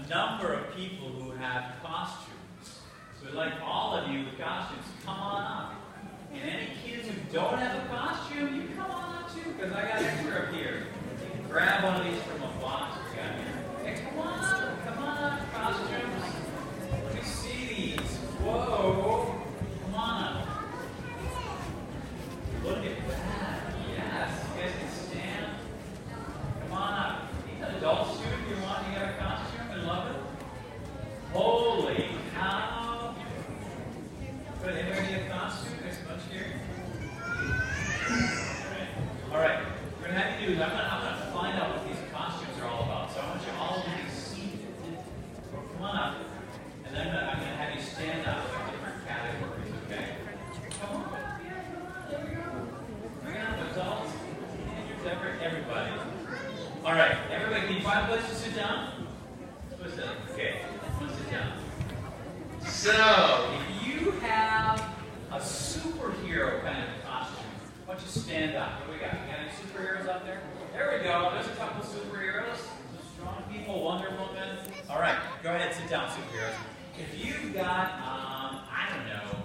number of people who have costumes. So we'd like all of you with costumes, come on up. And any kids who don't have a costume, you come on up too, because I got extra up here. You can grab one of these from a box we got here. Hey, come on up, costumes. Let me see these. Whoa, come on up. Look at that. Yes, you guys can stand. Come on up. An adult student, you want, you got a costume and love it? Holy cow. Good, anybody need a costume? There's a bunch here. All right, we're going to have you do is I'm going to find out what these costumes are all about. So I want you all to be seated. Come on up. And then I'm going to have you stand up in different categories, okay? Come on. Yeah, come on. There we go. Bring on adults, teenagers, everybody. All right, everybody, can you find a place to sit down? What's that? Okay, let's sit down. So, if you have a superhero kind of costume, why don't you stand up? What do we got? You got any superheroes out there? There we go. There's a couple of superheroes. Some strong people, Wonder Woman. All right, go ahead, sit down, superheroes. If you've got, I don't know,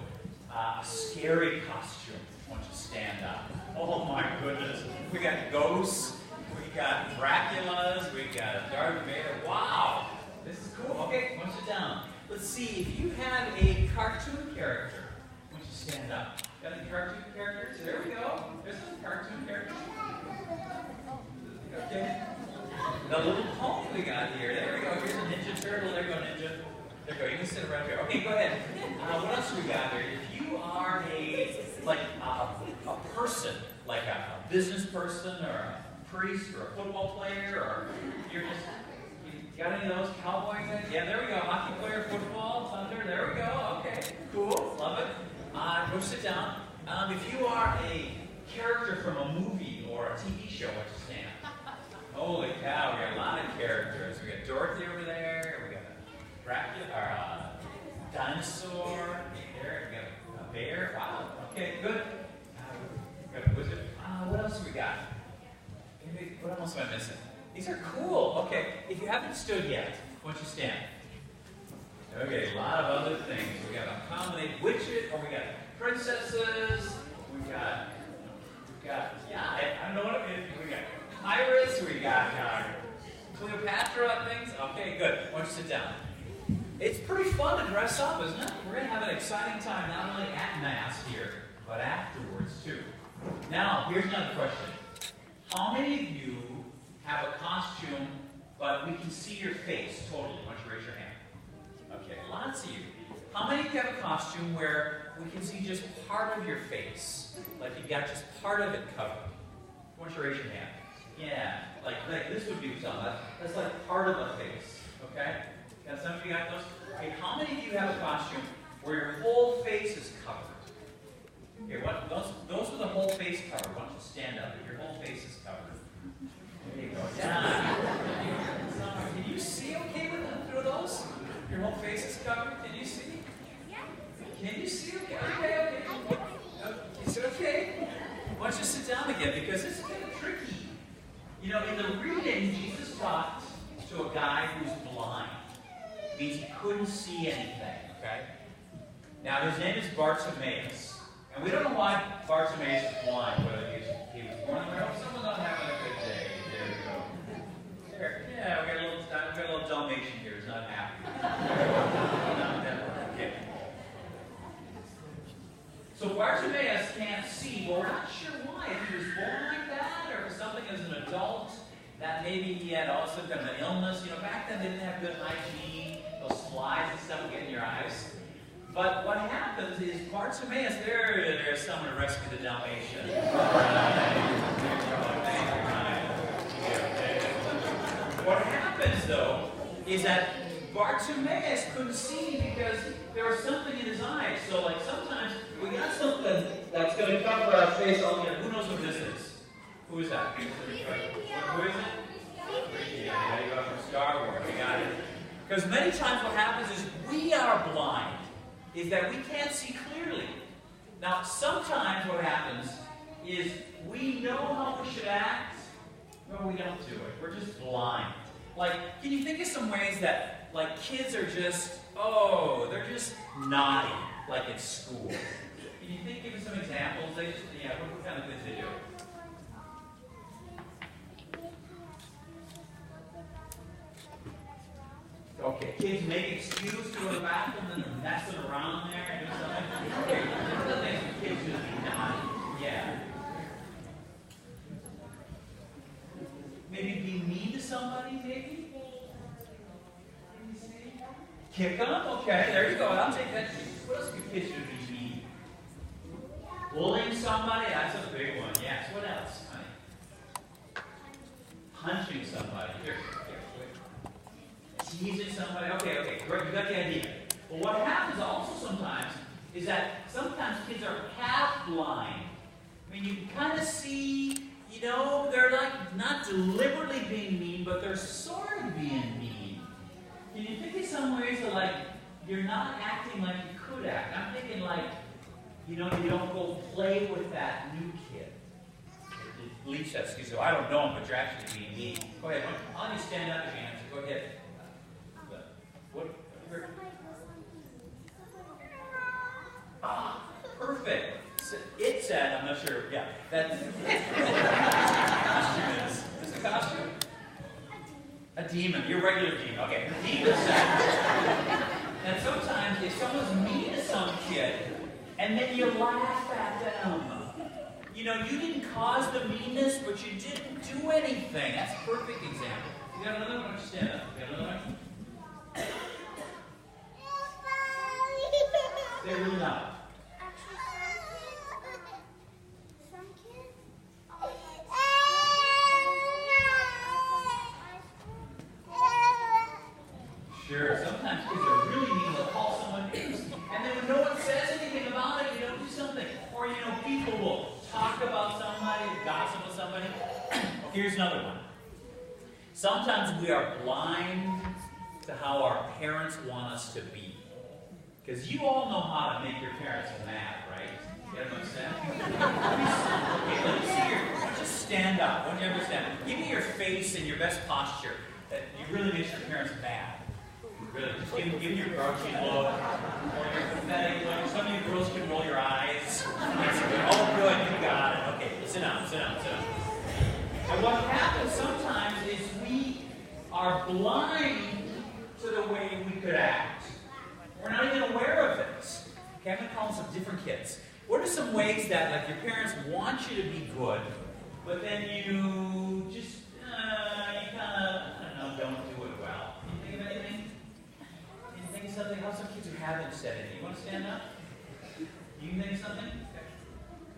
a scary costume, why don't you stand up? Oh my goodness. We got ghosts. We got Draculas, we got Darth Vader. Wow, this is cool. Okay, why don't you sit down? Let's see, if you have a cartoon character, why don't you stand up? Got any cartoon characters? There we go. There's some cartoon characters. Okay. The little pony we got here. There we go. Here's a Ninja Turtle. There you go, Ninja. There you go. You can sit around here. Okay, go ahead. What else do we got here? If you are a person, like a business person or a priest or a football player, or you're just, you got any of those cowboy things? Yeah, there we go. Hockey player, football, thunder. There we go. Okay, cool. Love it. Go sit down. If you are a character from a movie or a TV show, why don't you stand? Holy cow, we got a lot of characters. We got Dorothy over there. We got a Dracula, or a dinosaur. There, we got a bear. Wow. Okay, good. We got a wizard. What else do we got? What else am I missing? These are cool. Okay, if you haven't stood yet, why don't you stand? Okay, a lot of other things. We got a combination witches, or we got princesses. We got yeah, I don't know what it is. We got Iris. We got Cleopatra things. Okay, good. Why don't you sit down? It's pretty fun to dress up, isn't it? We're gonna have an exciting time not only at Mass here, but afterwards too. Now, here's another question. How many of you have a costume, but we can see your face totally? Why don't you raise your hand? Okay, lots of you. How many of you have a costume where we can see just part of your face? Like you got just part of it covered? Why don't you raise your hand? Yeah, like this would be something. That's like part of the face, okay? Got some of you got those? Okay, how many of you have a costume where your whole face is covered? Okay, those with the whole face covered. Why don't you stand up if your whole face is covered? There you go. Yeah. Can you see okay through those? Your whole face is covered. Can you see? Can you see okay? Okay. Is it okay? Why don't you sit down again, because it's kind of tricky. You know, in the reading, Jesus talked to a guy who's blind. It means he couldn't see anything, okay? Now, his name is Bartimaeus. And we don't know why Bartimaeus is blind, whether he was born there. Oh, someone's not having a good day. There we go. There. Yeah, we got a little Dalmatian here who's not happy. Okay. So Bartimaeus can't see, but we're not sure why. If he was born like that, or if something as an adult, that maybe he had also kind of an illness. You know, back then they didn't have good hygiene. Those slides and stuff would get in your eyes. But what happens is Bartimaeus, there's someone to rescue the Dalmatian. What happens, though, is that Bartimaeus couldn't see because there was something in his eyes. So, like, sometimes we got something that's going to cover our face all year. Who knows what this is? Who is that? Who is it? Yeah, you go from Star Wars. We got it. Because many times what happens is we are blind. Is that we can't see clearly. Now, sometimes what happens is we know how we should act, but we don't do it. We're just blind. Like, can you think of some ways that like kids are just, oh, they're just naughty, like in school. Can you give me some examples? They just, yeah, what kind of things they do? Okay, kids make excuse to go to the bathroom and they're messing around there and doing something. Okay, one of the things that kids just be naughty. Yeah. Maybe be mean to somebody, maybe? Kick them? Okay, there you go. I'll take that. What else could kids do to be mean? Bullying somebody? That's a big one. Yes. What else, honey? Punching somebody. Here. Teasing somebody. Okay, great. You got the idea. Well, what happens also sometimes is that sometimes kids are half blind. I mean, you can kind of see, they're like not deliberately being mean, but they're sort of being mean. Can you think of some ways that, like, you're not acting like you could act? I'm thinking, like, you don't go play with that new kid. Leach that excuse. So I don't know him, but you're actually being mean. Go ahead. I'll let you stand up and answer. Go ahead. What? Ah, perfect. It said, I'm not sure. Yeah, that's costume is. Is it a costume? A demon. Your regular demon. Okay. The demon said. And sometimes if someone's mean to some kid, and then you laugh at them. You didn't cause the meanness, but you didn't do anything. That's a perfect example. You got another one? Stand up. You got another one? Say really loud. Sure, sometimes kids are really mean. They'll call someone names, and then when no one says anything about it, you don't do something. Or, people will talk about somebody, gossip with somebody. Here's another one. Sometimes we are blind to how our parents want us to be. Because you all know how to make your parents mad, right? You understand? Okay, let me see why don't you stand up? Why don't you ever stand up? Give me your face and your best posture that you really makes your parents mad. Really, just give me your grouchy look, or your pathetic look. Some of you girls can roll your eyes. Oh, good, you got it. Okay, sit down. And what happens sometimes is we are blind to the way we could act. We're not even aware of this. Okay, I'm going to call some different kids. What are some ways that, like, your parents want you to be good, but then you just, don't do it well? Can you think of anything? Can you think of something? How some kids who haven't said anything? You want to stand up? You can think of something?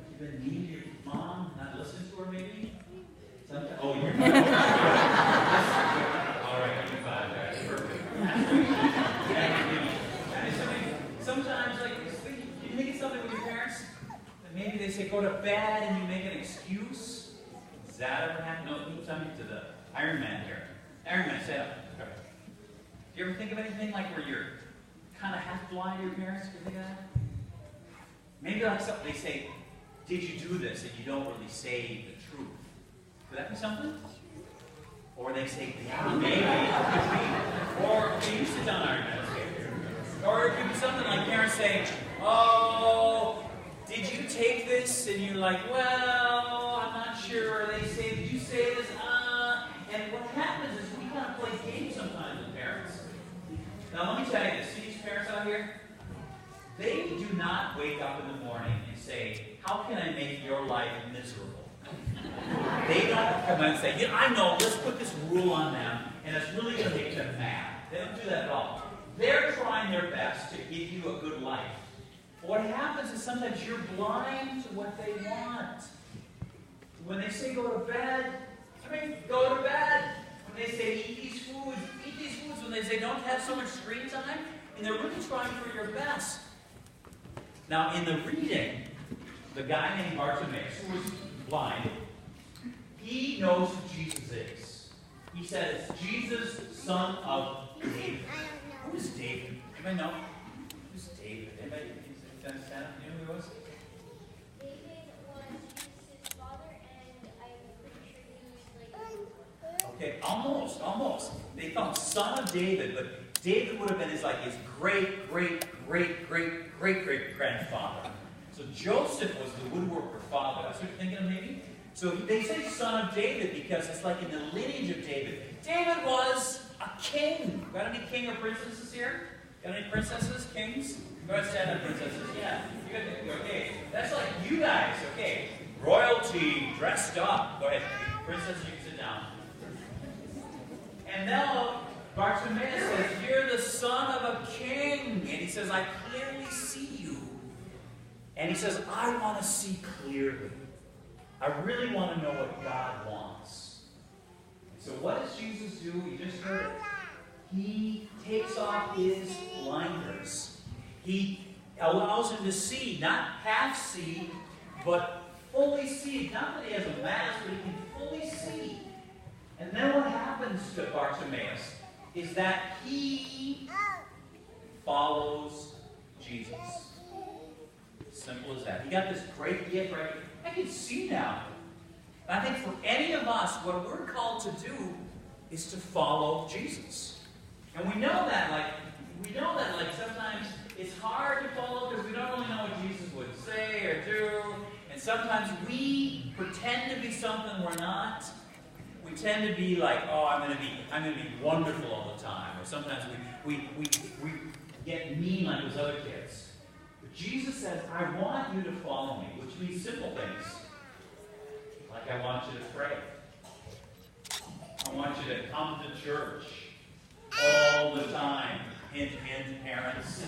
You've been mean to your mom, not listening to her, maybe? Sometimes, oh, you're fine. All right, you're fine. That's perfect. Sometimes, like, you think of something with your parents, and maybe they say go to bed and you make an excuse. Does that ever happen? No, tell me to the Iron Man here. Iron Man, stand up. Okay. Do you ever think of anything like where you're kind of half blind to your parents? Do you think of that? Maybe like something they say, did you do this? And you don't really say the truth. Could that be something? Or they say, yeah, maybe. Or, okay, you sit down, Iron Man. Or it could be something like parents saying, oh, did you take this? And you're like, well, I'm not sure. Or they say, did you say this? And what happens is we kind of play games sometimes with parents. Now, let me tell you this. See these parents out here? They do not wake up in the morning and say, how can I make your life miserable? They don't come out and say, I know, let's put this rule on them, and it's really going to make them mad. They don't do that at all. They're trying their best to give you a good life. But what happens is sometimes you're blind to what they want. When they say go to bed, go to bed. When they say eat these foods, eat these foods. When they say don't have so much screen time, and they're really trying for your best. Now, in the reading, the guy named Bartimaeus, who was blind, he knows who Jesus is. He says, Jesus, son of David. Who is David? Anybody know? Who's David? Anybody understand? You know who he was? David was Jesus' father, and I'm pretty sure he was like... Okay, almost. They thought son of David, but David would have been his great-great-great-great-great-great-grandfather. So Joseph was the woodworker father. That's what you're thinking of maybe? So they say son of David because it's like in the lineage of David. David was a king. Got any king or princesses here? Got any princesses, kings? Go ahead, stand up, princesses. Yeah. Okay. That's like you guys. Okay. Royalty, dressed up. Go ahead. Princess, you can sit down. And now Bartimaeus says, you're the son of a king. And he says, I clearly see you. And he says, I want to see clearly. I really want to know what God wants. So what does Jesus do? You just heard it. He takes off his blinders. He allows him to see, not half see, but fully see. Not that he has a mask, but he can fully see. And then what happens to Bartimaeus is that he follows Jesus. Simple as that. He got this great gift, right? I can see now. And I think for any of us, what we're called to do is to follow Jesus. And we know that, sometimes it's hard to follow because we don't really know what Jesus would say or do. And sometimes we pretend to be something we're not. We tend to be like, oh, I'm going to be wonderful all the time. Or sometimes we get mean like those other kids. But Jesus says, I want you to follow me, which means simple things. Like I want you to pray. I want you to come to church all the time. Hint, hint, parents.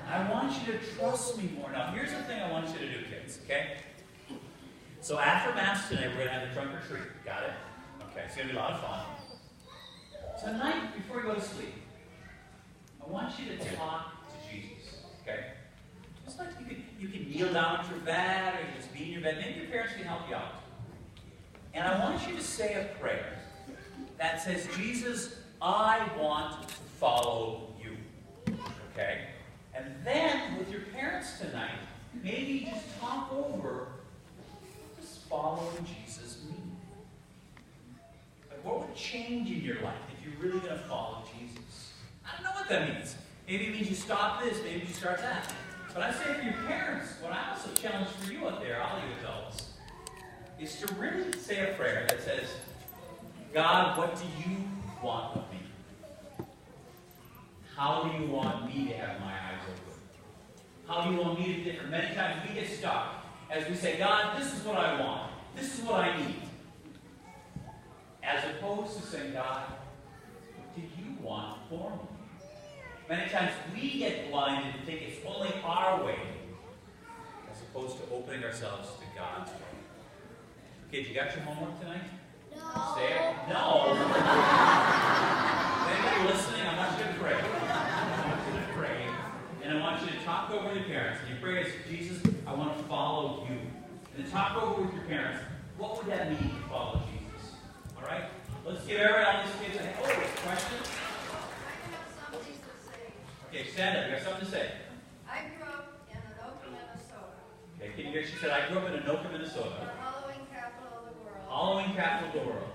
I want you to trust me more. Now, here's the thing I want you to do, kids, okay? So after Mass today, we're going to have the trunk or treat. Got it? Okay, it's going to be a lot of fun. Tonight, before you go to sleep, I want you to talk to Jesus, okay? Just like you can kneel down at your bed, or you just be in your bed. Maybe your parents can help you out. And I want you to say a prayer that says, Jesus, I want to follow you. Okay? And then, with your parents tonight, maybe just talk over just following Jesus mean. Like, what would change in your life if you're really going to follow Jesus? I don't know what that means. Maybe it means you stop this, maybe you start that. But I say for your parents, what I also challenge for you out there, all you adults, is to really say a prayer that says, God, what do you want of me? How do you want me to have my eyes open? How do you want me to be different? Many times we get stuck as we say, God, this is what I want. This is what I need. As opposed to saying, God, what do you want for me? Many times we get blinded and think it's only our way, as opposed to opening ourselves to God's way. Okay, you got your homework tonight? No. Stay up? No. Anybody listening? I want you to pray. I want you to pray. And I want you to talk over with your parents. And you pray as Jesus, I want to follow you. And then talk over with your parents. What would that mean to follow Jesus? All right? Let's give everybody, all these kids, questions? Okay, stand up. You got something to say. I grew up in Anoka, Minnesota. Okay, can you hear? She said, I grew up in Anoka, Minnesota. The Halloween capital of the world. Halloween capital of the world.